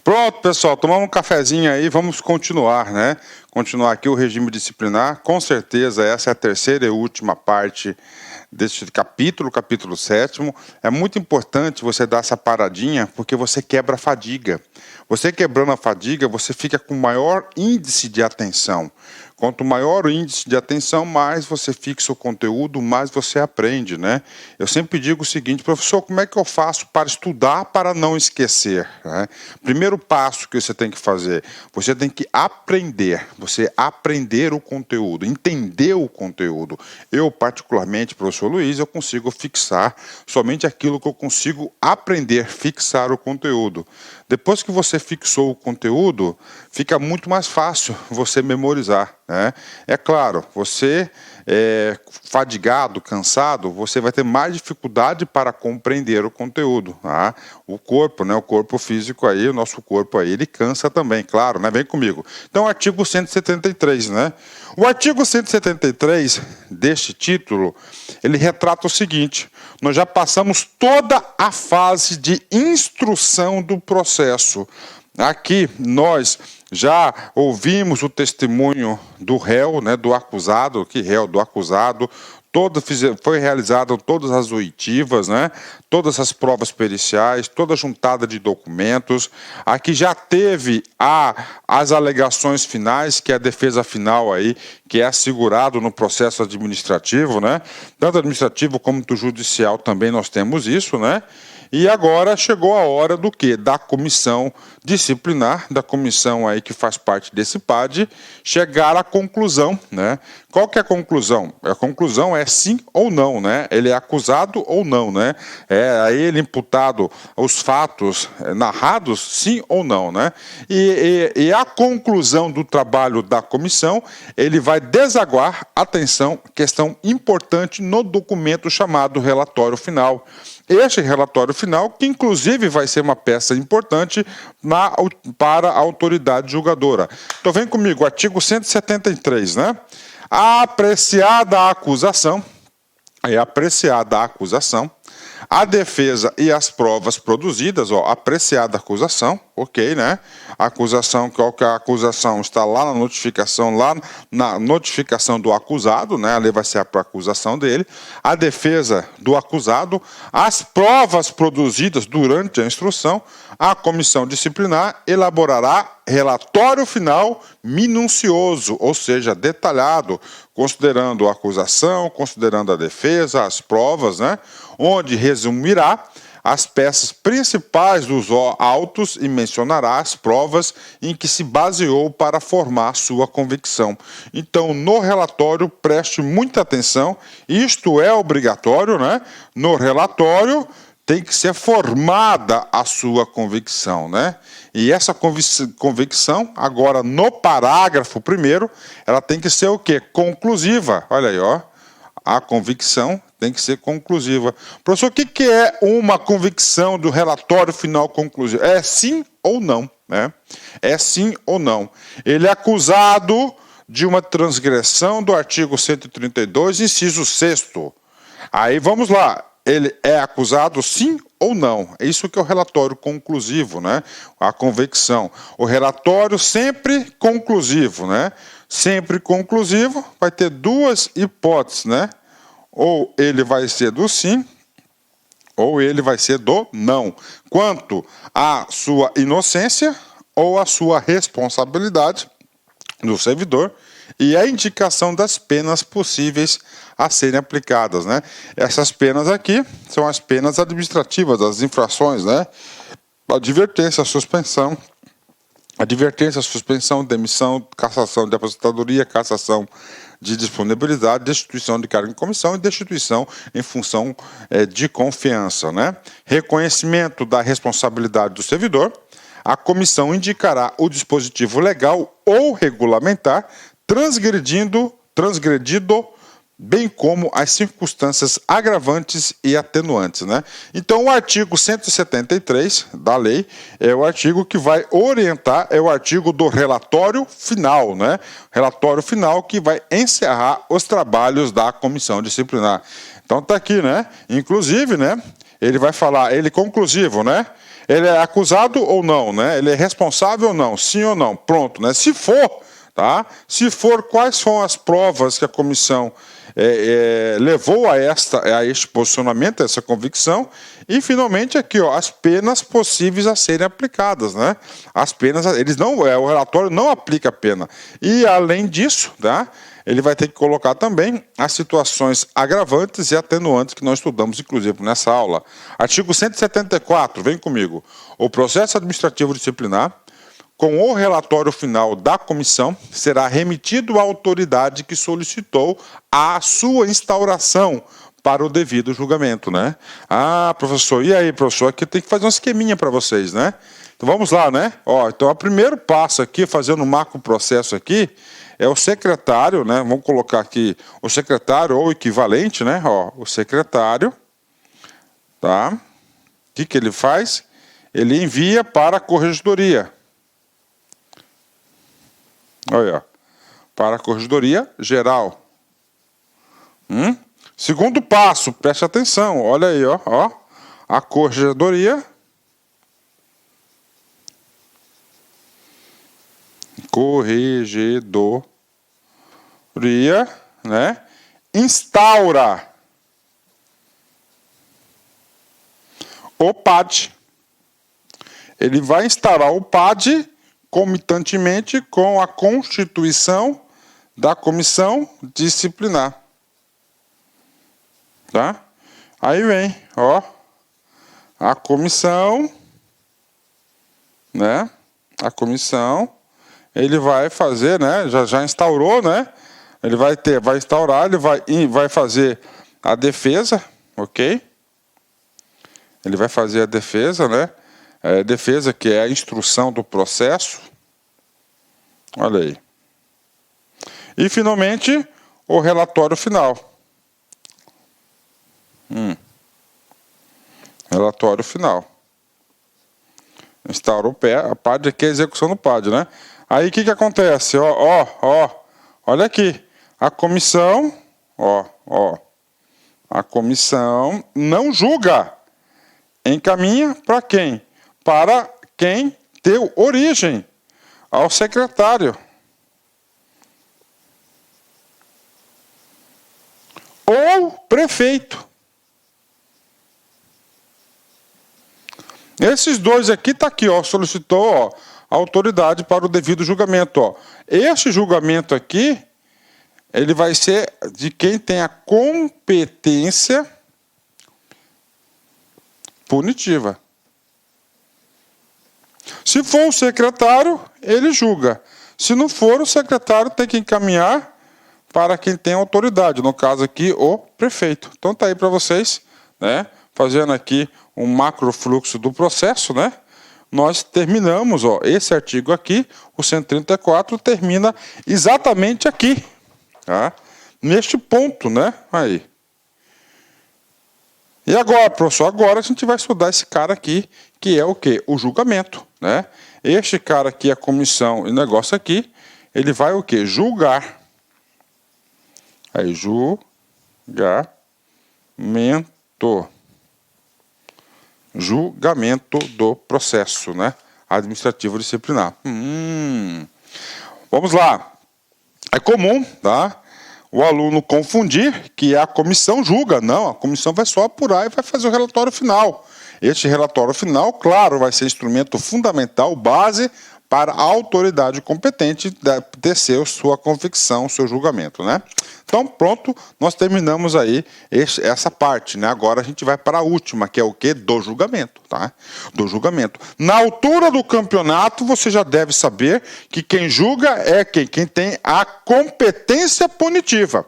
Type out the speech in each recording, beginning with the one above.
Pronto, pessoal, tomamos um cafezinho aí, vamos continuar, né? Continuar aqui o regime disciplinar. Com certeza, essa é a terceira e última parte deste capítulo 7º. É muito importante você dar essa paradinha, porque você quebra a fadiga. Você quebrando a fadiga, você fica com maior índice de atenção. Quanto maior o índice de atenção, mais você fixa o conteúdo, mais você aprende, né? Eu sempre digo o seguinte, professor, como é que eu faço para estudar para não esquecer, né? Primeiro passo que você tem que fazer, você tem que aprender, você aprender o conteúdo, entender o conteúdo. Eu, particularmente, professor Luiz, eu consigo fixar somente aquilo que eu consigo aprender, fixar o conteúdo. Depois que você fixou o conteúdo, fica muito mais fácil você memorizar, né? É claro, você fadigado, cansado, você vai ter mais dificuldade para compreender o conteúdo, tá? O corpo, né? O corpo físico aí, o nosso corpo aí, ele cansa também, claro, né? Vem comigo. Então, artigo 173, né? O artigo 173 deste título, ele retrata o seguinte: nós já passamos toda a fase de instrução do processo. Aqui nós já ouvimos o testemunho do réu, né, do acusado, foi realizado todas as oitivas, né, todas as provas periciais, toda a juntada de documentos. Aqui já teve as alegações finais, que é a defesa final aí, que é assegurado no processo administrativo, né? Tanto administrativo como do judicial também nós temos isso, né? E agora chegou a hora do quê? Da comissão disciplinar, da comissão aí que faz parte desse PAD, chegar à conclusão, né? Qual que é a conclusão? A conclusão é sim ou não, né? Ele é acusado ou não, né? É a ele imputado os fatos narrados, sim ou não, né? E a conclusão do trabalho da comissão, ele vai desaguar, atenção, questão importante no documento chamado relatório final. Este relatório final, que inclusive vai ser uma peça importante para a autoridade julgadora. Então vem comigo, artigo 173, né? Apreciada a acusação, a defesa e as provas produzidas, ó, apreciada a acusação, ok, né? A acusação, qual que é a acusação? Está lá na notificação do acusado, né? Ali vai ser a acusação dele. A defesa do acusado, as provas produzidas durante a instrução, a comissão disciplinar elaborará relatório final minucioso, ou seja, detalhado, considerando a acusação, considerando a defesa, as provas, né? Onde resumirá as peças principais dos autos e mencionará as provas em que se baseou para formar sua convicção. Então, no relatório, preste muita atenção, isto é obrigatório, né? No relatório tem que ser formada a sua convicção, né? E essa convicção, agora no parágrafo 1º, ela tem que ser o quê? Conclusiva. Olha aí, ó. A convicção tem que ser conclusiva. Professor, o que é uma convicção do relatório final conclusivo? É sim ou não, né? É sim ou não. Ele é acusado de uma transgressão do artigo 132, inciso 6º. Aí vamos lá. Ele é acusado sim ou não? É isso que é o relatório conclusivo, né? A convicção. O relatório sempre conclusivo, né? Sempre conclusivo, vai ter duas hipóteses, né? Ou ele vai ser do sim, ou ele vai ser do não. Quanto à sua inocência ou à sua responsabilidade do servidor e a indicação das penas possíveis a serem aplicadas, né? Essas penas aqui são as penas administrativas, das infrações, né? Advertência, suspensão, demissão, cassação de aposentadoria, cassação de disponibilidade, destituição de cargo em comissão e destituição em função de confiança, né? Reconhecimento da responsabilidade do servidor. A comissão indicará o dispositivo legal ou regulamentar transgredido, bem como as circunstâncias agravantes e atenuantes, né? Então, o artigo 173 da lei é o artigo que vai orientar, é o artigo do relatório final, né? Relatório final que vai encerrar os trabalhos da comissão disciplinar. Então, tá aqui, né? Inclusive, né? Ele vai falar, ele conclusivo, né? Ele é acusado ou não, né? Ele é responsável ou não, sim ou não, pronto, né? Se for, tá? Se for, quais são as provas que a comissão levou a este posicionamento, a essa convicção, e finalmente aqui, ó, as penas possíveis a serem aplicadas, né? As penas, o relatório não aplica a pena. E além disso, tá? Ele vai ter que colocar também as situações agravantes e atenuantes que nós estudamos, inclusive, nessa aula. Artigo 174, vem comigo. O processo administrativo disciplinar, com o relatório final da comissão, será remetido à autoridade que solicitou a sua instauração para o devido julgamento, né? Ah, professor, e aí, professor? Aqui tem que fazer um esqueminha para vocês, né? Então vamos lá, né? Ó, então o primeiro passo aqui, fazendo um macro processo aqui, é o secretário, né? Vamos colocar aqui o secretário ou o equivalente, né? Ó, o secretário, tá? O que ele faz? Ele envia para a corregedoria. Olha, para a corregedoria geral. Segundo passo, preste atenção, olha aí, ó, a corregedoria né, instaura o PAD. Ele vai instaurar o PAD comitantemente com a constituição da comissão disciplinar. Tá? Aí vem, ó, a comissão, né? A comissão, ele vai fazer, né? Já instaurou, né? Ele vai instaurar, ele vai fazer a defesa, ok? Ele vai fazer a defesa, né? Defesa, que é a instrução do processo. Olha aí. E, finalmente, o relatório final. Relatório final. Instaura a PAD, aqui é a execução do PAD, né? Aí, o que acontece? Olha aqui. A comissão, a comissão não julga. Encaminha para quem? Para quem deu origem ao secretário. Ou prefeito. Esses dois aqui tá aqui, ó, solicitou, ó, a autoridade para o devido julgamento, ó. Este julgamento aqui, ele vai ser de quem tem a competência punitiva. Se for o secretário, ele julga. Se não for, o secretário tem que encaminhar para quem tem autoridade, no caso aqui, o prefeito. Então tá aí para vocês, né? Fazendo aqui um macro fluxo do processo, né? Nós terminamos, ó, esse artigo aqui, o 134, termina exatamente aqui, tá? Neste ponto, né? Aí. E agora, professor, agora a gente vai estudar esse cara aqui, que é o quê? O julgamento, né? Este cara aqui, a comissão e negócio aqui, ele vai o quê? Julgar. Aí, julgamento. Julgamento do processo, né? Administrativo disciplinar. Vamos lá. É comum, tá? O aluno confundir que a comissão julga. Não, a comissão vai só apurar e vai fazer o relatório final. Este relatório final, claro, vai ser instrumento fundamental, base para a autoridade competente tecer sua convicção, seu julgamento, né? Então, pronto, nós terminamos aí essa parte, né? Agora a gente vai para a última, que é o quê? Do julgamento, tá? Do julgamento. Na altura do campeonato, você já deve saber que quem julga é quem tem a competência punitiva.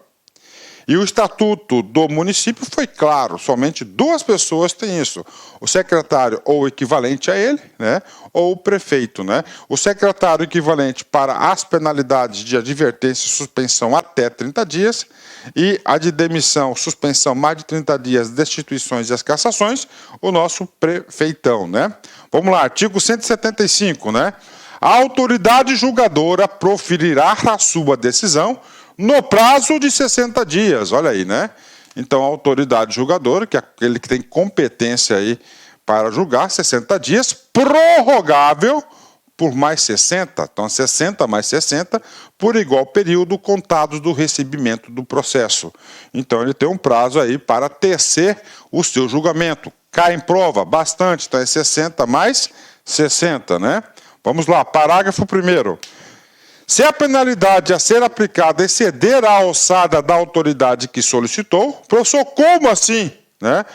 E o estatuto do município foi claro, somente 2 pessoas têm isso. O secretário ou equivalente a ele, né, ou o prefeito, né? O secretário equivalente para as penalidades de advertência e suspensão até 30 dias e a de demissão, suspensão mais de 30 dias, destituições e as cassações, o nosso prefeitão, né? Vamos lá, artigo 175, né? A autoridade julgadora proferirá a sua decisão no prazo de 60 dias, olha aí, né? Então, a autoridade julgadora, que é aquele que tem competência aí para julgar, 60 dias, prorrogável por mais 60, então 60 mais 60, por igual período contados do recebimento do processo. Então ele tem um prazo aí para tecer o seu julgamento. Cai em prova? Bastante, então é 60 mais 60, né? Vamos lá, parágrafo 1º. Se a penalidade a ser aplicada exceder a alçada da autoridade que solicitou, professor, como assim? Né?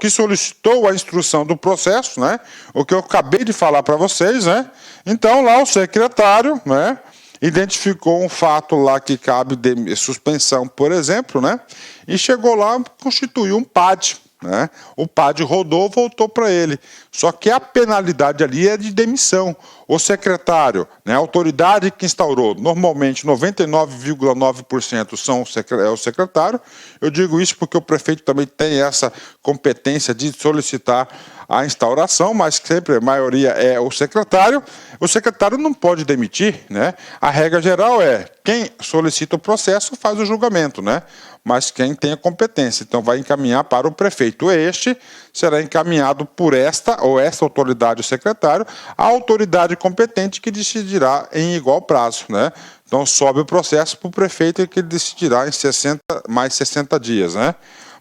Que solicitou a instrução do processo, né? O que eu acabei de falar para vocês, né? Então lá o secretário, né, identificou um fato lá que cabe de suspensão, por exemplo, né? E chegou lá, constituiu um PAD, né? O PAD rodou, voltou para ele. Só que a penalidade ali é de demissão. O secretário, né, a autoridade que instaurou, normalmente 99,9% é o secretário. Eu digo isso porque o prefeito também tem essa competência de solicitar a instauração, mas sempre a maioria é o secretário. O secretário não pode demitir, né? A regra geral é quem solicita o processo faz o julgamento, né? Mas quem tem a competência, então vai encaminhar para o prefeito. Este será encaminhado por esta autoridade, o secretário, a autoridade competente que decidirá em igual prazo, né? Então sobe o processo para o prefeito que decidirá em 60 mais 60 dias, né?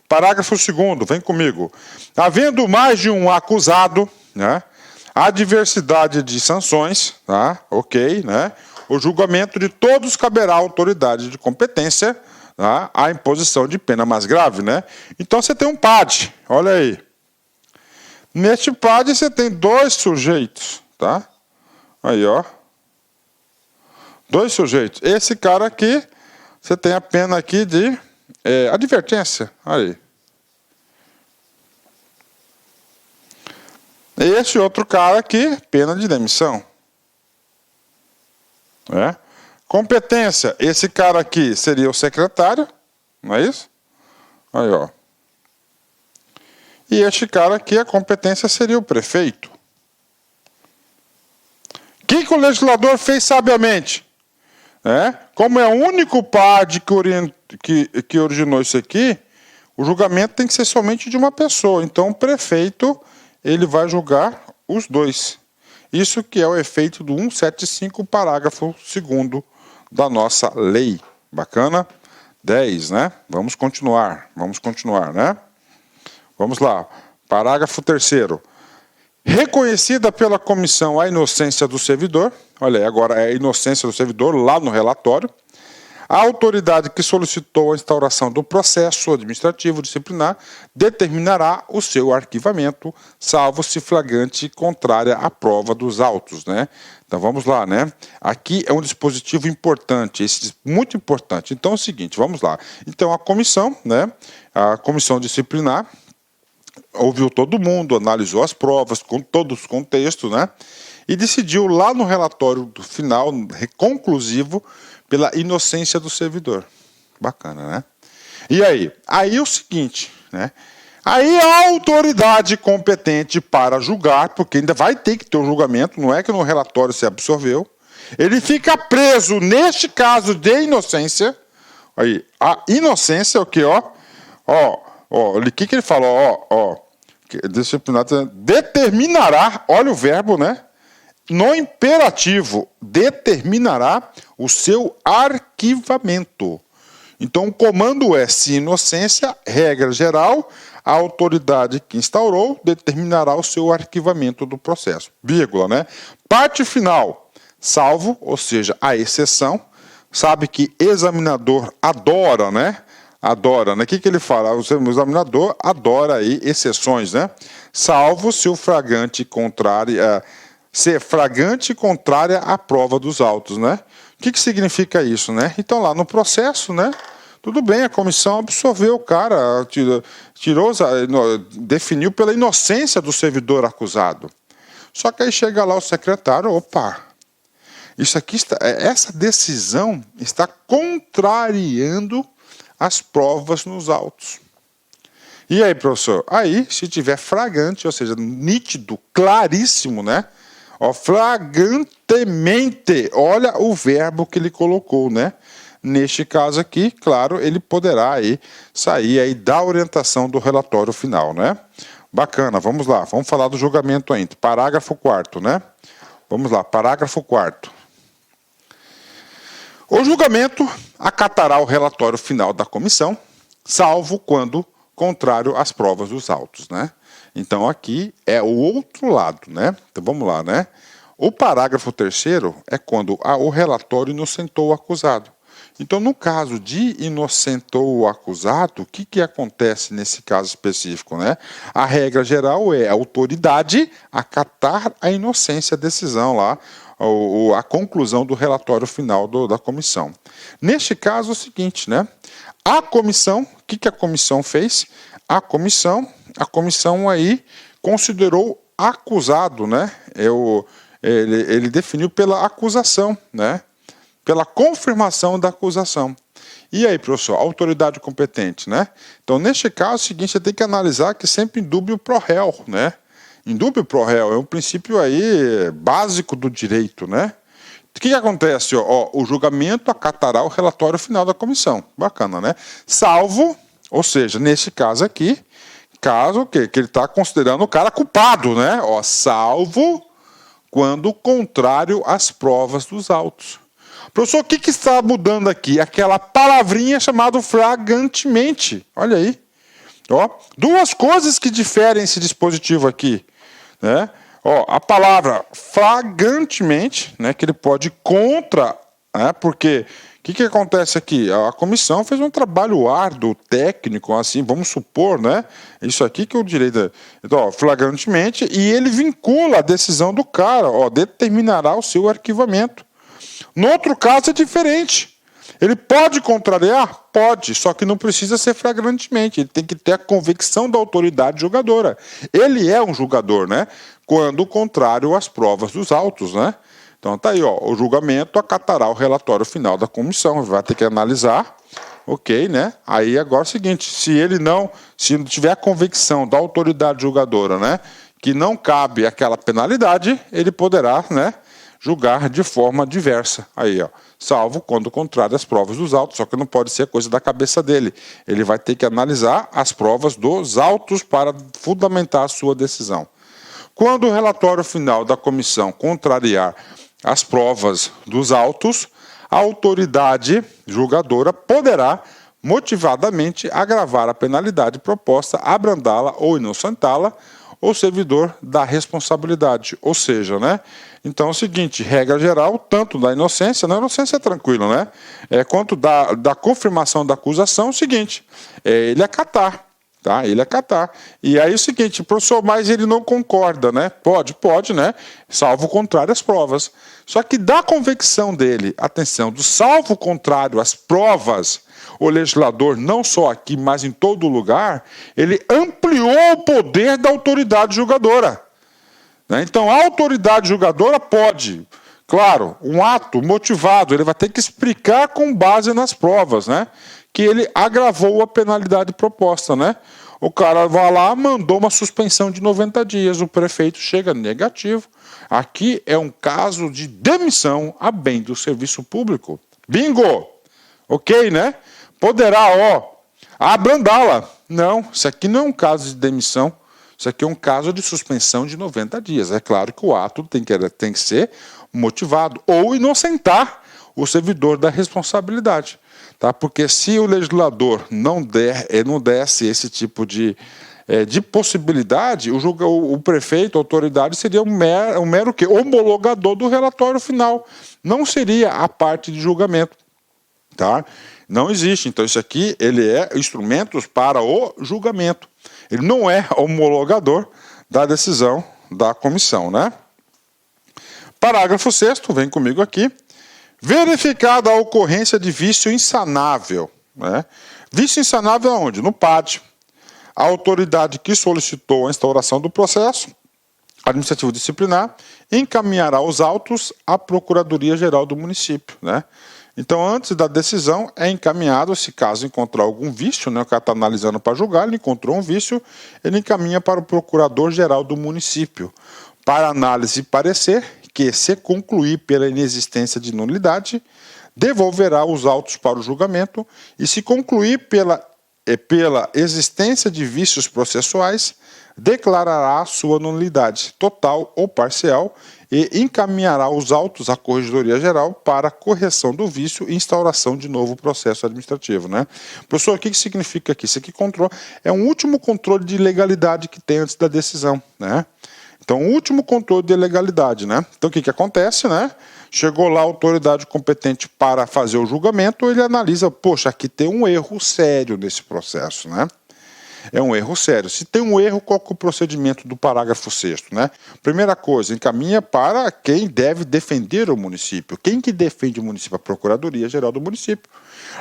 Parágrafo 2º, vem comigo. Havendo mais de um acusado, né? A diversidade de sanções, tá? Ok, né? O julgamento de todos caberá à autoridade de competência, tá? A imposição de pena mais grave, né? Então você tem um PAD, olha aí. Neste PAD você tem 2 sujeitos, tá? Aí, ó. 2 sujeitos. Esse cara aqui, você tem a pena aqui de advertência, aí. Esse outro cara aqui, pena de demissão. É. Competência, esse cara aqui seria o secretário, não é isso? Aí, ó. E este cara aqui, a competência seria o prefeito. O que o legislador fez sabiamente? Como é o único PAD que originou isso aqui, o julgamento tem que ser somente de uma pessoa. Então, o prefeito ele vai julgar os 2. Isso que é o efeito do 175, parágrafo 2º da nossa lei. Bacana? 10, né? Vamos continuar, né? Vamos lá. Parágrafo 3º. Reconhecida pela comissão a inocência do servidor, olha aí, agora é a inocência do servidor lá no relatório, a autoridade que solicitou a instauração do processo administrativo disciplinar determinará o seu arquivamento, salvo se flagrante contrária à prova dos autos, né? Então vamos lá, né? Aqui é um dispositivo importante, muito importante. Então é o seguinte, vamos lá. Então a comissão, né? A comissão disciplinar ouviu todo mundo, analisou as provas com todos os contextos, né? E decidiu lá no relatório do final, conclusivo, pela inocência do servidor. Bacana, né? E aí? Aí é o seguinte, né? Aí a autoridade competente para julgar, porque ainda vai ter que ter um julgamento, não é que no relatório se absorveu, ele fica preso, neste caso de inocência, aí, a inocência é o que, ó, o que ele falou, determinará, olha o verbo, né? No imperativo, determinará o seu arquivamento. Então, o comando é, se inocência, regra geral, a autoridade que instaurou determinará o seu arquivamento do processo. Vírgula, né? Parte final, salvo, ou seja, a exceção. Sabe que examinador adora, né? Adora, né? O que ele fala? O examinador adora aí exceções, né? Salvo se o flagrante ser flagrante contrária à prova dos autos, né? O que significa isso, né? Então lá no processo, né? Tudo bem, a comissão absorveu o cara, definiu pela inocência do servidor acusado. Só que aí chega lá o secretário, opa, essa decisão está contrariando as provas nos autos. E aí, professor? Aí, se tiver flagrante, ou seja, nítido, claríssimo, né? Flagrantemente, olha o verbo que ele colocou, né? Neste caso aqui, claro, ele poderá aí sair aí da orientação do relatório final, né? Bacana, vamos lá, vamos falar do julgamento ainda. Parágrafo 4º, né? Vamos lá, parágrafo 4º. O julgamento acatará o relatório final da comissão, salvo quando contrário às provas dos autos, né? Então aqui é o outro lado, né? Então vamos lá, né? O parágrafo 3º é quando o relatório inocentou o acusado. Então, no caso de inocentou o acusado, o que acontece nesse caso específico, né? A regra geral é a autoridade acatar a inocência, a decisão lá, a conclusão do relatório final da comissão. Neste caso é o seguinte, né? A comissão, o que a comissão fez? A comissão aí considerou acusado, né? Ele definiu pela acusação, né? Pela confirmação da acusação. E aí, professor, autoridade competente, né? Então, neste caso, é o seguinte, você tem que analisar que sempre indúbio pro réu, né? Indúbio pro réu é um princípio aí básico do direito, né? O que acontece? O julgamento acatará o relatório final da comissão. Bacana, né? Salvo, ou seja, nesse caso aqui, caso que ele está considerando o cara culpado, né? Salvo quando contrário às provas dos autos. Professor, o que está mudando aqui? Aquela palavrinha chamada flagrantemente. Olha aí. Duas coisas que diferem esse dispositivo aqui, né? A palavra flagrantemente, né, que ele pode ir contra, né, porque o que acontece aqui? A comissão fez um trabalho árduo, técnico, assim, vamos supor, né? Isso aqui que é o direito. Então, flagrantemente, e ele vincula a decisão do cara, determinará o seu arquivamento. No outro caso é diferente. Ele pode contrariar? Pode, só que não precisa ser flagrantemente. Ele tem que ter a convicção da autoridade julgadora. Ele é um julgador, né? Quando contrário às provas dos autos, né? Então tá aí, o julgamento acatará o relatório final da comissão, vai ter que analisar, ok, né? Aí agora é o seguinte, se não tiver a convicção da autoridade julgadora, né, que não cabe aquela penalidade, ele poderá, né, julgar de forma diversa, aí, salvo quando contrário às provas dos autos, só que não pode ser coisa da cabeça dele. Ele vai ter que analisar as provas dos autos para fundamentar a sua decisão. Quando o relatório final da comissão contrariar as provas dos autos, a autoridade julgadora poderá motivadamente agravar a penalidade proposta, abrandá-la ou inocentá-la, ou servidor da responsabilidade. Ou seja, né? Então é o seguinte, regra geral, tanto da inocência, na inocência é tranquilo, né? Quanto da confirmação da acusação, é o seguinte, ele acatar. Tá? Ele acatar. E aí é o seguinte, professor, mas ele não concorda, né? Pode, né? Salvo contrário às provas. Só que da convicção dele, atenção, do salvo contrário às provas, o legislador, não só aqui, mas em todo lugar, ele ampliou o poder da autoridade julgadora. Né? Então, a autoridade julgadora pode, claro, um ato motivado, ele vai ter que explicar com base nas provas, né? Que ele agravou a penalidade proposta, né? O cara vai lá, mandou uma suspensão de 90 dias, o prefeito chega negativo. Aqui é um caso de demissão a bem do serviço público. Bingo! Ok, né? Poderá, abrandá-la. Não, isso aqui não é um caso de demissão, isso aqui é um caso de suspensão de 90 dias. É claro que o ato tem que ser motivado ou inocentar o servidor da responsabilidade. Tá? Porque se o legislador não desse esse tipo de possibilidade, o prefeito, a autoridade, seria um mero quê? Homologador do relatório final. Não seria a parte de julgamento. Tá? Não existe. Então, isso aqui ele é instrumentos para o julgamento. Ele não é homologador da decisão da comissão. Né? Parágrafo 6º, vem comigo aqui. Verificada a ocorrência de vício insanável. Né? Vício insanável aonde? No PAD. A autoridade que solicitou a instauração do processo administrativo disciplinar encaminhará os autos à Procuradoria-Geral do município. Né? Então, antes da decisão, é encaminhado, se caso encontrar algum vício, né, o cara está analisando para julgar, ele encontrou um vício, ele encaminha para o Procurador-Geral do município, para análise e parecer, que se concluir pela inexistência de nulidade, devolverá os autos para o julgamento e, se concluir pela existência de vícios processuais, declarará sua nulidade total ou parcial e encaminhará os autos à Corregedoria Geral para correção do vício e instauração de novo processo administrativo, né? Professor, o que significa aqui? Isso aqui é um último controle de legalidade que tem antes da decisão, né? Então, o último controle de legalidade, né? Então, o que acontece, né? Chegou lá a autoridade competente para fazer o julgamento, ele analisa, poxa, aqui tem um erro sério nesse processo, né? É um erro sério. Se tem um erro, qual que é o procedimento do parágrafo 6º, né? Primeira coisa, encaminha para quem deve defender o município. Quem que defende o município? A Procuradoria-Geral do município.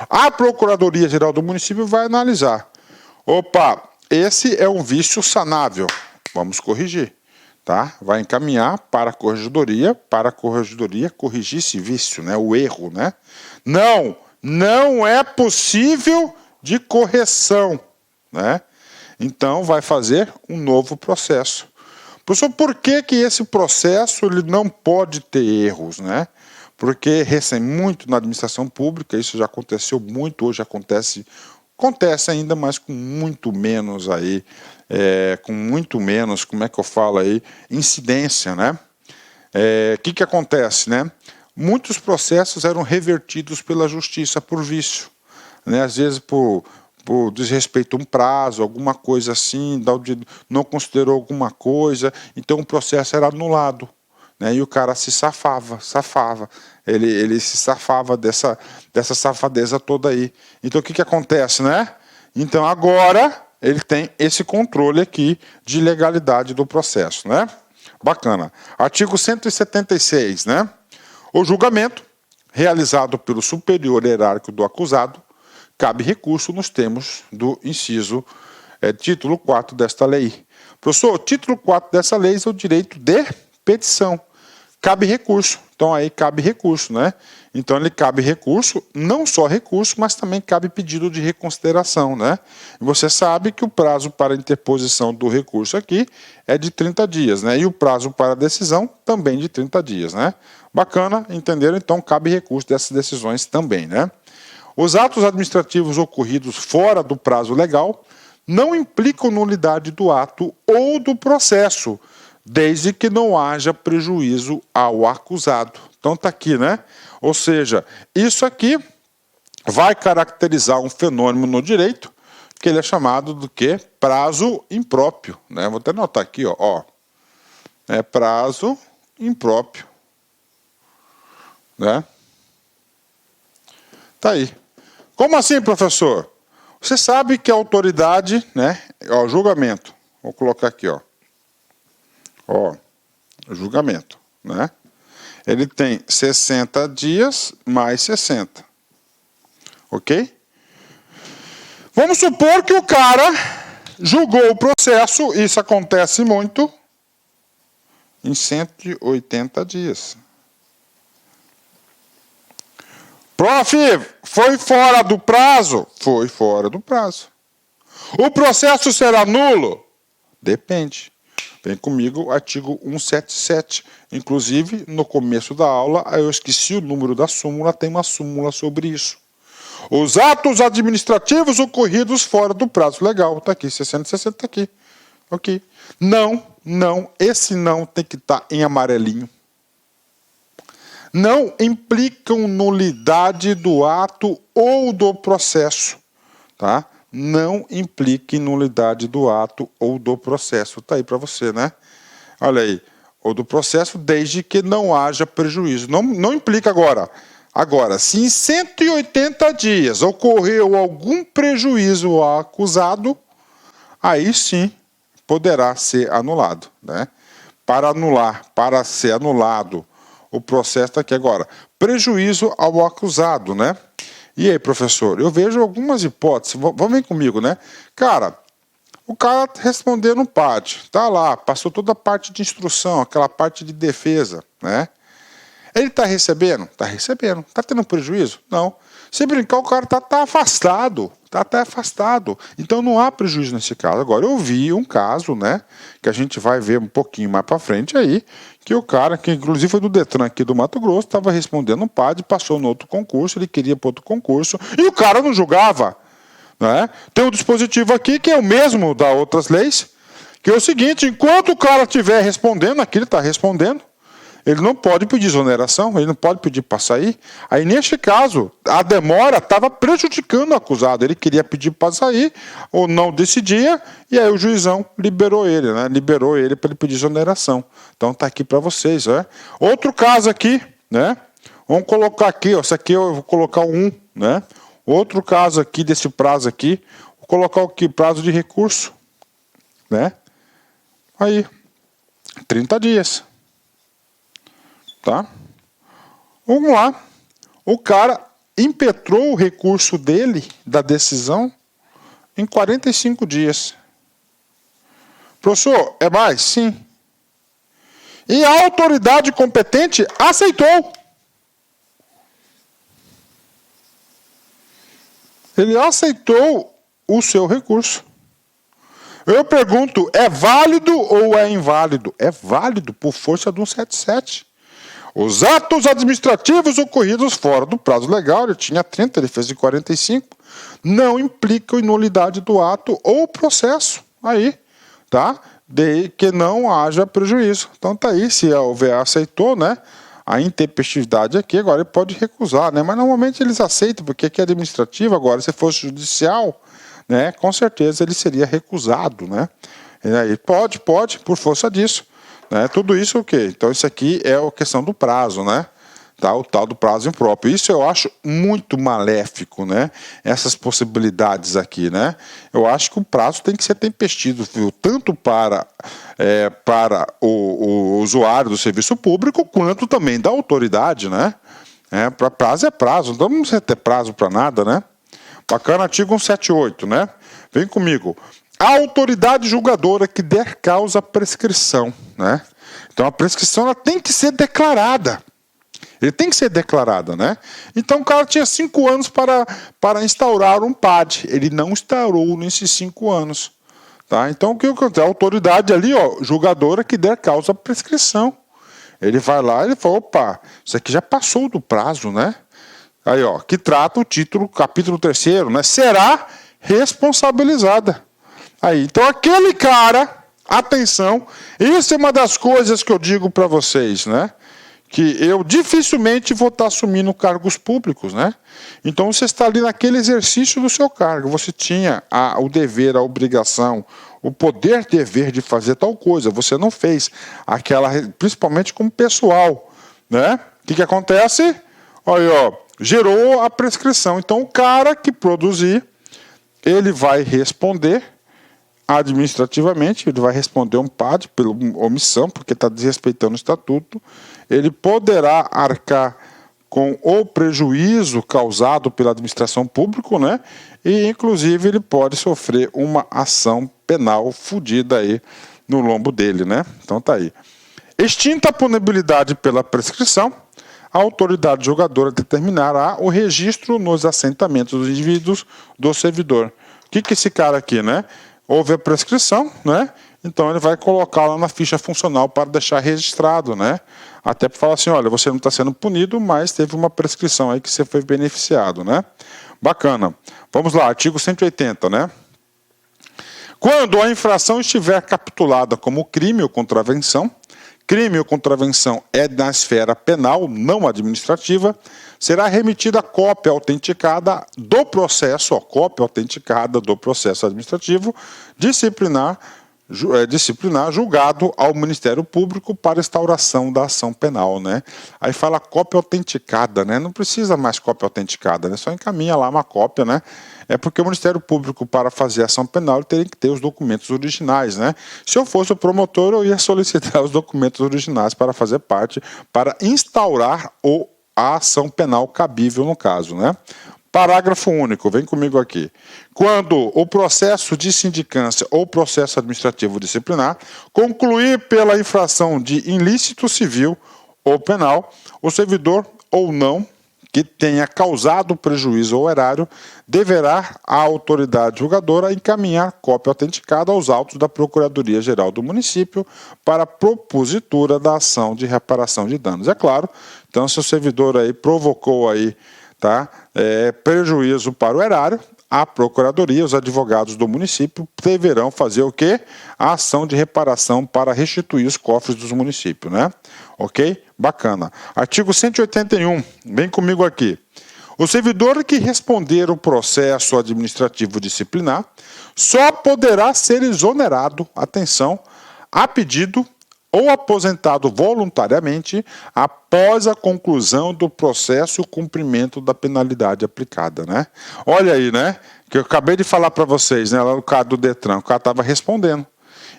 A Procuradoria-Geral do município vai analisar. Opa, esse é um vício sanável. Vamos corrigir. Tá? Vai encaminhar para a corregedoria corrigir esse vício, né? O erro, né? Não é possível de correção, né? Então vai fazer um novo processo. Professor, por que esse processo ele não pode ter erros, né? Porque muito na administração pública, isso já aconteceu muito, hoje acontece ainda, mas com muito menos aí, como é que eu falo aí, incidência, né? Que acontece, né? Muitos processos eram revertidos pela justiça por vício, né? Às vezes por desrespeito a um prazo, alguma coisa assim, não considerou alguma coisa, então o processo era anulado, né? E o cara se safava. Ele se safava dessa safadeza toda aí. Então o que acontece, né? Então agora ele tem esse controle aqui de legalidade do processo, né? Bacana. Artigo 176, né? O julgamento realizado pelo superior hierárquico do acusado cabe recurso nos termos do inciso título 4 desta lei. Professor, o título 4 dessa lei é o direito de petição. Cabe recurso. Então aí cabe recurso, né? Então ele cabe recurso, não só recurso, mas também cabe pedido de reconsideração, né? E você sabe que o prazo para interposição do recurso aqui é de 30 dias, né? E o prazo para decisão também de 30 dias, né? Bacana, entenderam? Então cabe recurso dessas decisões também, né? Os atos administrativos ocorridos fora do prazo legal não implicam nulidade do ato ou do processo, desde que não haja prejuízo ao acusado. Então está aqui, né? Ou seja, isso aqui vai caracterizar um fenômeno no direito que ele é chamado do quê? Prazo impróprio, né? Vou até anotar aqui, ó. É prazo impróprio, né? Tá aí. Como assim, professor? Você sabe que a autoridade, né? Ó, julgamento. Vou colocar aqui, ó. Ó, julgamento, né? Ele tem 60 dias mais 60. Ok? Vamos supor que o cara julgou o processo, isso acontece muito, em 180 dias. Prof, foi fora do prazo? Foi fora do prazo. O processo será nulo? Depende. Vem comigo, artigo 177. Inclusive, no começo da aula, eu esqueci o número da súmula, tem uma súmula sobre isso. Os atos administrativos ocorridos fora do prazo legal. Está aqui, 660 está aqui. Ok. Não, esse não tem que estar em amarelinho. Não implicam nulidade do ato ou do processo. Tá? Não implique nulidade do ato ou do processo. Está aí para você, né? Olha aí. Ou do processo, desde que não haja prejuízo. Não implica agora. Agora, se em 180 dias ocorreu algum prejuízo ao acusado, aí sim poderá ser anulado, né? Para ser anulado o processo está aqui agora. Prejuízo ao acusado, né? E aí, professor, eu vejo algumas hipóteses. Vamos ver comigo, né? Cara, o cara respondeu no PAD, tá lá, passou toda a parte de instrução, aquela parte de defesa, né? Ele está recebendo? Está recebendo. Está tendo prejuízo? Não. Se brincar, o cara tá afastado. Está até afastado. Então não há prejuízo nesse caso. Agora, eu vi um caso, né, que a gente vai ver um pouquinho mais para frente aí, que o cara, que inclusive foi do Detran aqui do Mato Grosso, estava respondendo um PAD, passou no outro concurso, ele queria para outro concurso, e o cara não julgava. Né? Tem um dispositivo aqui que é o mesmo das outras leis, que é o seguinte: enquanto o cara estiver respondendo, aqui ele está respondendo, ele não pode pedir exoneração, ele não pode pedir para sair. Aí, neste caso, a demora estava prejudicando o acusado. Ele queria pedir para sair, ou não decidia, e aí o juizão liberou ele, né? Liberou ele para ele pedir exoneração. Então, está aqui para vocês. Né? Outro caso aqui, né? Vamos colocar aqui, ó, esse aqui eu vou colocar o 1, né? Outro caso aqui, desse prazo aqui, vou colocar aqui, prazo de recurso, né? Aí, 30 dias. Tá? Vamos lá. O cara impetrou o recurso dele, da decisão, em 45 dias. Professor, é mais? Sim. E a autoridade competente aceitou. Ele aceitou o seu recurso. Eu pergunto, é válido ou é inválido? É válido por força do 177. Os atos administrativos ocorridos fora do prazo legal, ele tinha 30, ele fez em 45, não implicam em nulidade do ato ou processo. Aí, tá? De que não haja prejuízo. Então tá aí, se a OVA aceitou, né? A intempestividade aqui, agora ele pode recusar, né? Mas normalmente eles aceitam, porque aqui é administrativo, agora se fosse judicial, né? Com certeza ele seria recusado, né? E aí pode, por força disso. Né? Tudo isso o quê? Então isso aqui é a questão do prazo, né? Tá? O tal do prazo impróprio. Isso eu acho muito maléfico, né? Essas possibilidades aqui, né? Eu acho que o prazo tem que ser tempestivo, viu? Tanto para o usuário do serviço público, quanto também da autoridade, né? Para prazo é prazo, não vamos ter prazo para nada, né? Bacana, artigo 178, né? Vem comigo. A autoridade julgadora que der causa à prescrição, né? Então a prescrição ela tem que ser declarada. Ele tem que ser declarada, né? Então o cara tinha 5 anos para instaurar um PAD. Ele não instaurou nesses 5 anos. Tá? Então o que acontece? A autoridade ali, ó, julgadora que der causa à prescrição. Ele vai lá e fala, opa, isso aqui já passou do prazo, né? Aí, ó, que trata o título, capítulo 3º, né? Será responsabilizada. Aí, então aquele cara, atenção, isso é uma das coisas que eu digo para vocês, né? Que eu dificilmente vou estar assumindo cargos públicos, né? Então você está ali naquele exercício do seu cargo, você tinha o dever, a obrigação, o poder dever de fazer tal coisa, você não fez aquela, principalmente como pessoal, né? O que acontece? Olha, ó, gerou a prescrição. Então o cara que produzir, ele vai responder administrativamente, ele vai responder um PAD pela omissão, porque está desrespeitando o estatuto, ele poderá arcar com o prejuízo causado pela administração pública, né? E, inclusive, ele pode sofrer uma ação penal fodida aí no lombo dele, né? Então tá aí. Extinta a punibilidade pela prescrição, a autoridade julgadora determinará o registro nos assentamentos dos indivíduos do servidor. O que esse cara aqui, né? Houve a prescrição, né? Então ele vai colocar lá na ficha funcional para deixar registrado, né? Até para falar assim, olha, você não está sendo punido, mas teve uma prescrição aí que você foi beneficiado, né? Bacana. Vamos lá, artigo 180, né? Quando a infração estiver capitulada como crime ou contravenção é na esfera penal, não administrativa, será remetida cópia autenticada do processo, cópia autenticada do processo administrativo disciplinar julgado ao Ministério Público para instauração da ação penal, né? Aí fala cópia autenticada, né? Não precisa mais cópia autenticada, né? Só encaminha lá uma cópia, né? É porque o Ministério Público, para fazer ação penal, ele teria que ter os documentos originais, né? Se eu fosse o promotor, eu ia solicitar os documentos originais para fazer parte, para instaurar a ação penal cabível no caso, né? Parágrafo único, vem comigo aqui. Quando o processo de sindicância ou processo administrativo disciplinar concluir pela infração de ilícito civil ou penal, o servidor ou não que tenha causado prejuízo ao erário, deverá a autoridade julgadora encaminhar cópia autenticada aos autos da Procuradoria-Geral do município para a propositura da ação de reparação de danos. É claro, então se o servidor aí provocou aí, tá, prejuízo para o erário, a Procuradoria, os advogados do município deverão fazer o quê? A ação de reparação para restituir os cofres dos municípios, né? Ok? Bacana. Artigo 181, vem comigo aqui. O servidor que responder o processo administrativo disciplinar só poderá ser exonerado, atenção, a pedido ou aposentado voluntariamente após a conclusão do processo e o cumprimento da penalidade aplicada, né? Olha aí, né? Que eu acabei de falar para vocês, né? Lá no caso do Detran, o cara estava respondendo.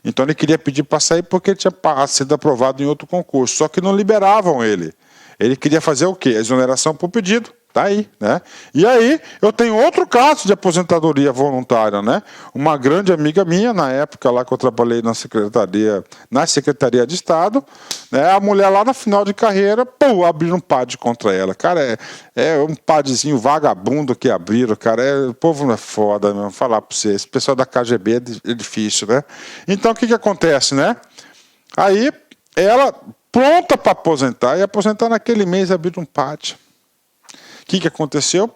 Então ele queria pedir para sair porque ele tinha sido aprovado em outro concurso, só que não liberavam ele. Ele queria fazer o quê? A exoneração por pedido. Tá aí, né? E aí, eu tenho outro caso de aposentadoria voluntária, né? Uma grande amiga minha, na época lá que eu trabalhei na Secretaria de Estado, né? A mulher lá na final de carreira, pô, abriram um PAD contra ela. Cara, é um PADzinho vagabundo que abriram, cara. O povo não é foda, meu, falar para vocês. Esse pessoal da KGB é difícil, né? Então, o que acontece, né? Aí, ela pronta para aposentar, e aposentar naquele mês abriram um PAD. O que aconteceu?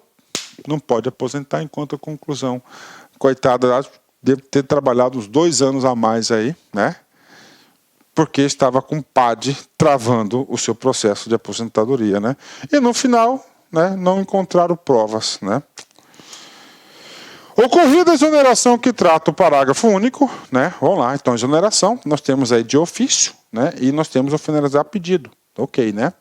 Não pode aposentar enquanto a conclusão. Coitada, deve ter trabalhado uns 2 anos a mais aí, né? Porque estava com o PAD travando o seu processo de aposentadoria, né? E no final, né, não encontraram provas, né? Ocorrida a exoneração que trata o parágrafo único, né? Vamos lá, então, exoneração, nós temos aí de ofício, né? E nós temos o finalizar pedido, ok, né?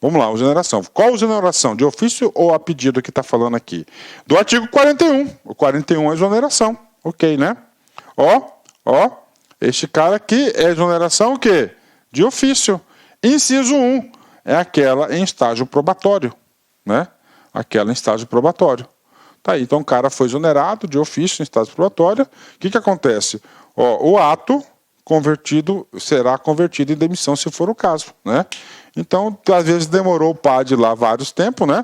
Vamos lá, exoneração. Qual exoneração? De ofício ou a pedido que está falando aqui? Do artigo 41. O 41 é exoneração. Ok, né? Ó, este cara aqui é exoneração o quê? De ofício. Inciso 1 é aquela em estágio probatório, né? Aquela em estágio probatório. Tá aí, então o cara foi exonerado de ofício em estágio probatório. O que acontece? Ó, o ato será convertido em demissão se for o caso, né? Então, às vezes demorou o PAD lá vários tempos, né?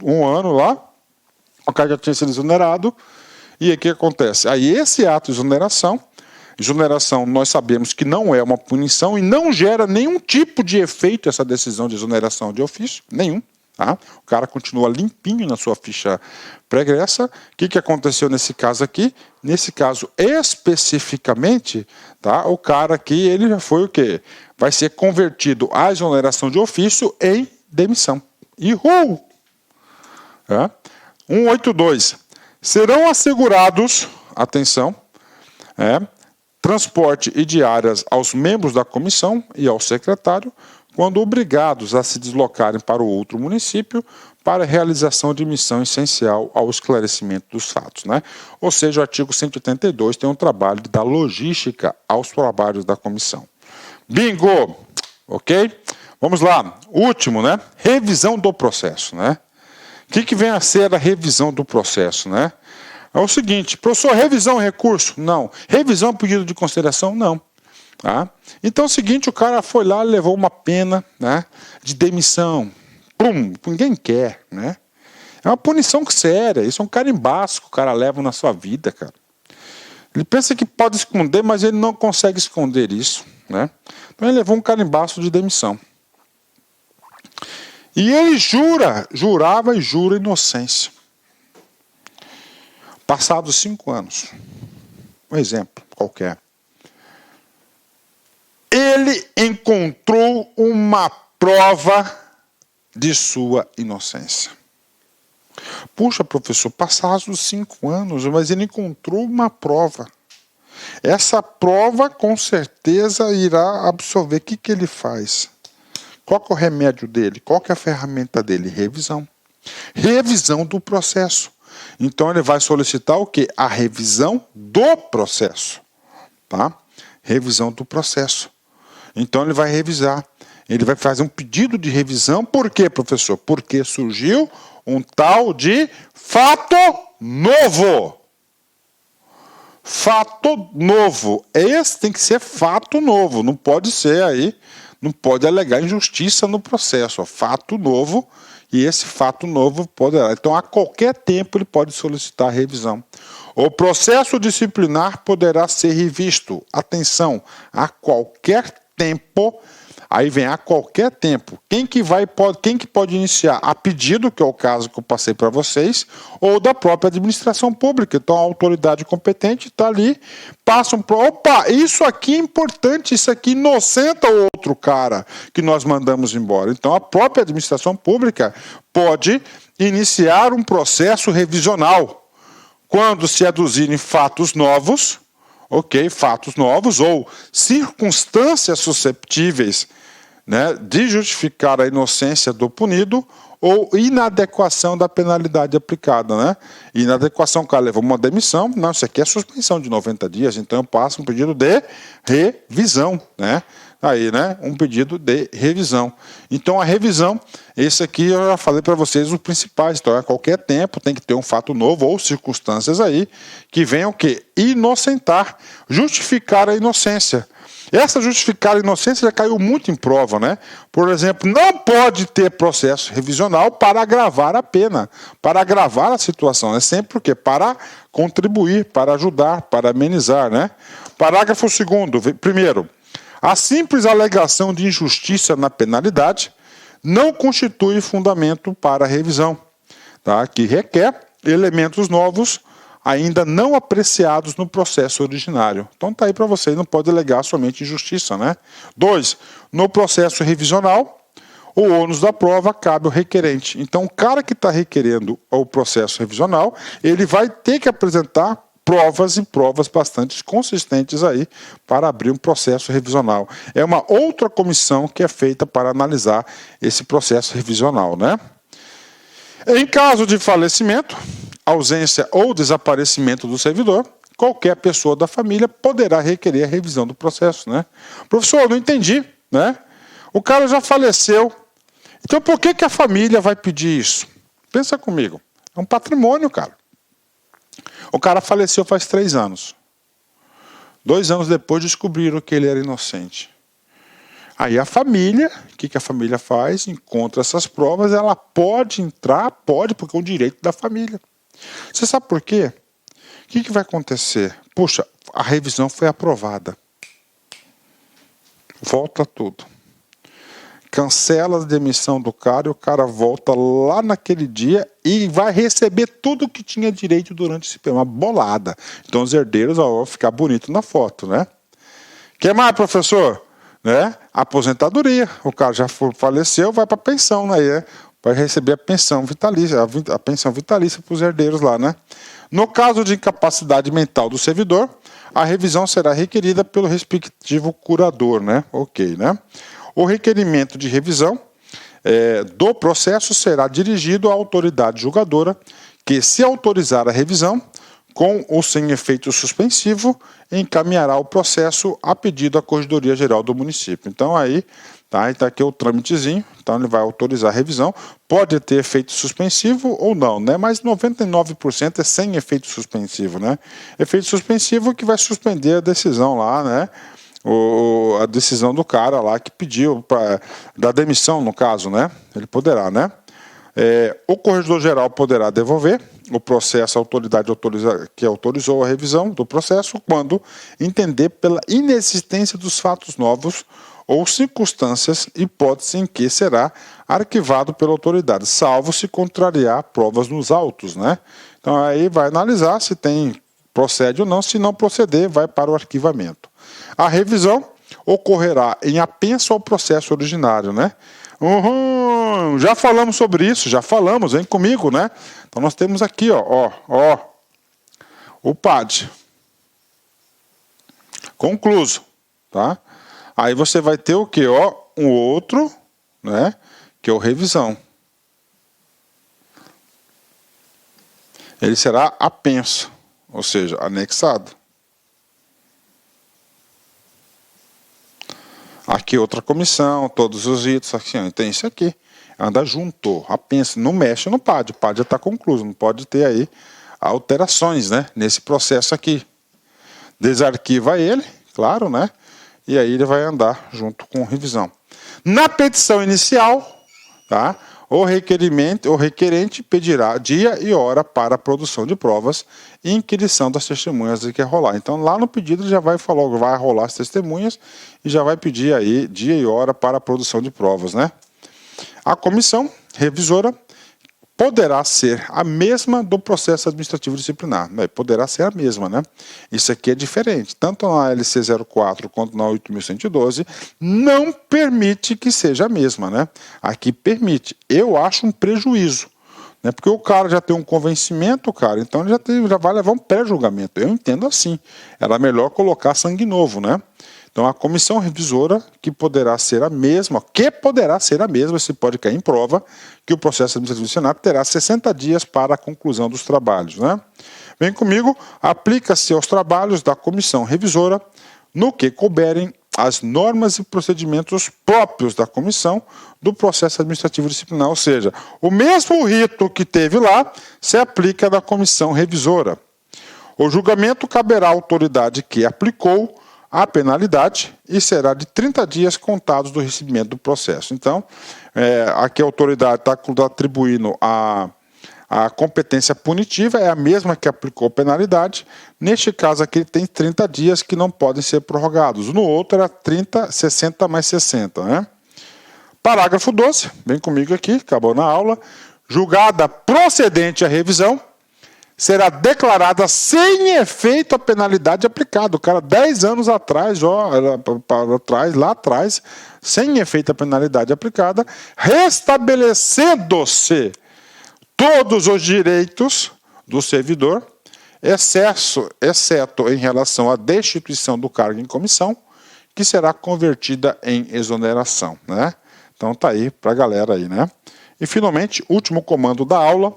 Um ano lá, o cara já tinha sido exonerado, e aí o que acontece? Aí esse ato de exoneração nós sabemos que não é uma punição e não gera nenhum tipo de efeito essa decisão de exoneração de ofício, nenhum. Tá? O cara continua limpinho na sua ficha pregressa. O que aconteceu nesse caso aqui? Nesse caso especificamente, tá? O cara aqui, ele já foi o quê? Vai ser convertido a exoneração de ofício em demissão. Uhul! Tá? 182. Serão assegurados, atenção, transporte e diárias aos membros da comissão e ao secretário, quando obrigados a se deslocarem para o outro município para a realização de missão essencial ao esclarecimento dos fatos, né? Ou seja, o artigo 182 tem um trabalho da logística aos trabalhos da comissão. Bingo! Ok? Vamos lá. Último, né? Revisão do processo, né? O que vem a ser a revisão do processo, né? É o seguinte, professor, revisão é recurso? Não. Revisão é pedido de consideração? Não. Tá? Então é o seguinte, o cara foi lá e levou uma pena, né, de demissão. Pum, ninguém quer, né? É uma punição séria, isso é um carimbaço que o cara leva na sua vida, cara. Ele pensa que pode esconder, mas ele não consegue esconder isso, né? Então ele levou um carimbaço de demissão. E ele jurava e jura inocência. Passados 5 anos, um exemplo qualquer, ele encontrou uma prova de sua inocência. Puxa, professor, passados os 5 anos, mas ele encontrou uma prova. Essa prova, com certeza, irá absorver. O que ele faz? Qual que é o remédio dele? Qual que é a ferramenta dele? Revisão. Revisão do processo. Então, ele vai solicitar o quê? A revisão do processo. Tá? Revisão do processo. Então, ele vai revisar. Ele vai fazer um pedido de revisão. Por quê, professor? Porque surgiu um tal de fato novo. Fato novo. Esse tem que ser fato novo. Não pode ser aí, não pode alegar injustiça no processo. Fato novo e esse fato novo poderá. Então, a qualquer tempo, ele pode solicitar revisão. O processo disciplinar poderá ser revisto. Atenção, a qualquer tempo. Aí vem a qualquer tempo. Quem que pode iniciar? A pedido, que é o caso que eu passei para vocês, ou da própria administração pública. Então, a autoridade competente está ali, passa opa, isso aqui é importante, isso aqui inocenta o outro cara que nós mandamos embora. Então, a própria administração pública pode iniciar um processo revisional quando se aduzirem fatos novos, fatos novos ou circunstâncias susceptíveis, né, de justificar a inocência do punido ou inadequação da penalidade aplicada, né? Inadequação, o cara levou uma demissão, não, isso aqui é suspensão de 90 dias, então eu passo um pedido de revisão, né? Aí, né, um pedido de revisão. Então, a revisão, esse aqui eu já falei para vocês os principais. Então, a qualquer tempo tem que ter um fato novo ou circunstâncias aí que venham o quê? Inocentar, justificar a inocência. Essa justificar a inocência já caiu muito em prova, né? Por exemplo, não pode ter processo revisional para agravar a pena, para agravar a situação. É sempre o quê? Para contribuir, para ajudar, para amenizar, né? Parágrafo 2º. Primeiro, a simples alegação de injustiça na penalidade não constitui fundamento para a revisão, tá? Que requer elementos novos ainda não apreciados no processo originário. Então está aí para vocês, não pode alegar somente injustiça, né? 2. No processo revisional, o ônus da prova cabe ao requerente. Então o cara que está requerendo o processo revisional, ele vai ter que apresentar provas e provas bastante consistentes aí para abrir um processo revisional. É uma outra comissão que é feita para analisar esse processo revisional, né? Em caso de falecimento, ausência ou desaparecimento do servidor, qualquer pessoa da família poderá requerer a revisão do processo, né? Professor, eu não entendi, né? O cara já faleceu. Então por que a família vai pedir isso? Pensa comigo. É um patrimônio, cara. O cara faleceu faz 3 anos. 2 anos depois descobriram que ele era inocente. Aí a família, o que a família faz? Encontra essas provas, ela pode entrar, porque é um direito da família. Você sabe por quê? O que vai acontecer? Puxa, a revisão foi aprovada. Volta tudo. Cancela a demissão do cara e o cara volta lá naquele dia e vai receber tudo que tinha direito durante esse período. Uma bolada. Então os herdeiros vão ficar bonito na foto, né? Quer mais, professor? Né? Aposentadoria. O cara já faleceu, vai para a pensão, né? Vai receber a pensão vitalícia, a pensão vitalícia para os herdeiros lá, né? No caso de incapacidade mental do servidor, a revisão será requerida pelo respectivo curador, né? Né? O requerimento de revisão do processo será dirigido à autoridade julgadora, que, se autorizar a revisão, com ou sem efeito suspensivo, encaminhará o processo a pedido à Corregedoria Geral do município. Então, aí está aqui o trâmitezinho, então ele vai autorizar a revisão, pode ter efeito suspensivo ou não, né? Mas 99% é sem efeito suspensivo, né? Efeito suspensivo que vai suspender a decisão lá, né? A decisão do cara lá que pediu da demissão, no caso, né? Ele poderá, né? O corregedor geral poderá devolver o processo à autoridade que autorizou a revisão do processo quando entender pela inexistência dos fatos novos ou circunstâncias, hipótese em que será arquivado pela autoridade, salvo se contrariar provas nos autos, né? Então aí vai analisar se procede ou não, se não proceder, vai para o arquivamento. A revisão ocorrerá em apenso ao processo originário, né? Já falamos sobre isso, vem comigo, né? Então nós temos aqui, o PAD concluso, tá? Aí você vai ter o quê? Um outro, né? Que é o revisão. Ele será apenso, ou seja, anexado. Aqui outra comissão, todos os itens, assim, tem isso aqui. Anda junto, apenso, não mexe no PAD. O PAD já está concluído, não pode ter aí alterações, né? Nesse processo aqui. Desarquiva ele, claro, né? E aí ele vai andar junto com revisão. Na petição inicial, tá? o requerente pedirá dia e hora para a produção de provas e inquirição das testemunhas que quer rolar. Então, lá no pedido já vai falar, vai rolar as testemunhas e já vai pedir aí dia e hora para a produção de provas, né? A comissão revisora poderá ser a mesma do processo administrativo disciplinar. Poderá ser a mesma, né? Isso aqui é diferente. Tanto na LC 04 quanto na 8.112 não permite que seja a mesma, né? Aqui permite. Eu acho um prejuízo, né? Porque o cara já tem um convencimento, cara, então ele já vai levar um pré-julgamento. Eu entendo assim. Era melhor colocar sangue novo, né? Então, a comissão revisora, que poderá ser a mesma, se pode cair em prova, que o processo administrativo do Senado terá 60 dias para a conclusão dos trabalhos, né? Vem comigo, aplica-se aos trabalhos da comissão revisora, no que couberem as normas e procedimentos próprios da comissão do processo administrativo disciplinar, ou seja, o mesmo rito que teve lá se aplica na comissão revisora. O julgamento caberá à autoridade que aplicou a penalidade e será de 30 dias contados do recebimento do processo. Então, aqui a autoridade está atribuindo a competência punitiva, é a mesma que aplicou a penalidade. Neste caso aqui, tem 30 dias que não podem ser prorrogados. No outro, era 30, 60 mais 60. Né? Parágrafo 12, vem comigo aqui, acabou na aula. Julgada procedente a revisão, será declarada sem efeito a penalidade aplicada. O cara, 10 anos atrás, lá atrás, sem efeito a penalidade aplicada, restabelecendo-se todos os direitos do servidor, exceto em relação à destituição do cargo em comissão, que será convertida em exoneração, né? Então tá aí para a galera aí, né? E finalmente, último comando da aula: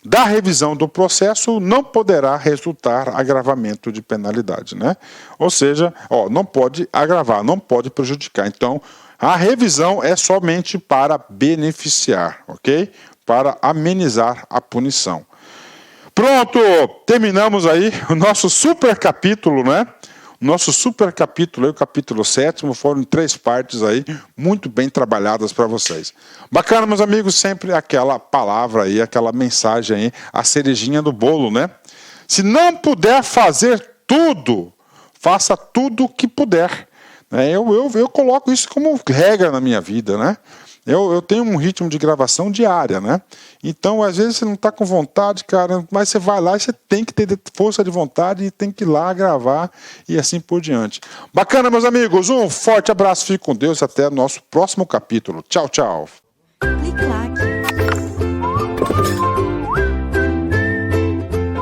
da revisão do processo não poderá resultar agravamento de penalidade, né? Ou seja, não pode agravar, não pode prejudicar. Então, a revisão é somente para beneficiar, ok? Para amenizar a punição. Pronto, terminamos aí o nosso super capítulo, né? Nosso super capítulo, o capítulo 7º, foram 3 partes aí, muito bem trabalhadas para vocês. Bacana, meus amigos, sempre aquela palavra aí, aquela mensagem aí, a cerejinha do bolo, né? Se não puder fazer tudo, faça tudo o que puder. Eu coloco isso como regra na minha vida, né? Eu tenho um ritmo de gravação diária, né? Então, às vezes, você não está com vontade, cara, mas você vai lá e você tem que ter força de vontade e tem que ir lá gravar e assim por diante. Bacana, meus amigos. Um forte abraço, fique com Deus. Até o nosso próximo capítulo. Tchau, tchau. Clique lá.